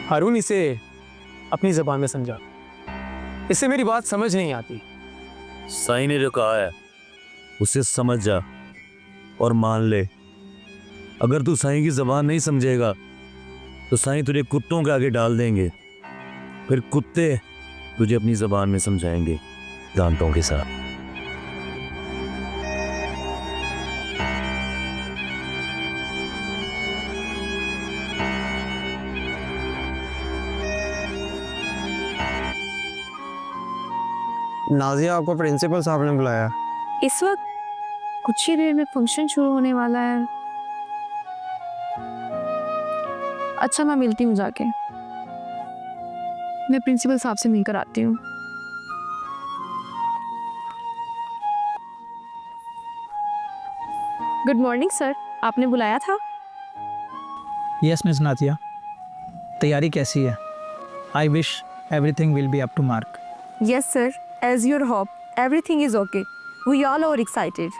हारून इसे अपनी ज़बान में समझा, इससे मेरी बात समझ नहीं आती। साईं ने जो कहा है उसे समझ जा और मान ले। अगर तू साईं की ज़बान नहीं समझेगा तो साईं तुझे कुत्तों के आगे डाल देंगे, फिर कुत्ते तुझे अपनी ज़बान में समझाएंगे दांतों के साथ। नाजिया, आपको प्रिंसिपल साहब ने बुलाया। इस वक्त कुछ ही देर में फंक्शन शुरू होने वाला है। अच्छा, मैं मिलती हूँ जाके। मैं प्रिंसिपल साहब से मिलकर आती हूँ। गुड मॉर्निंग सर, आपने बुलाया था? यस मिस नाजिया, तैयारी कैसी है? I wish everything will be up to mark. Yes sir, as your hope everything is okay. We all are excited.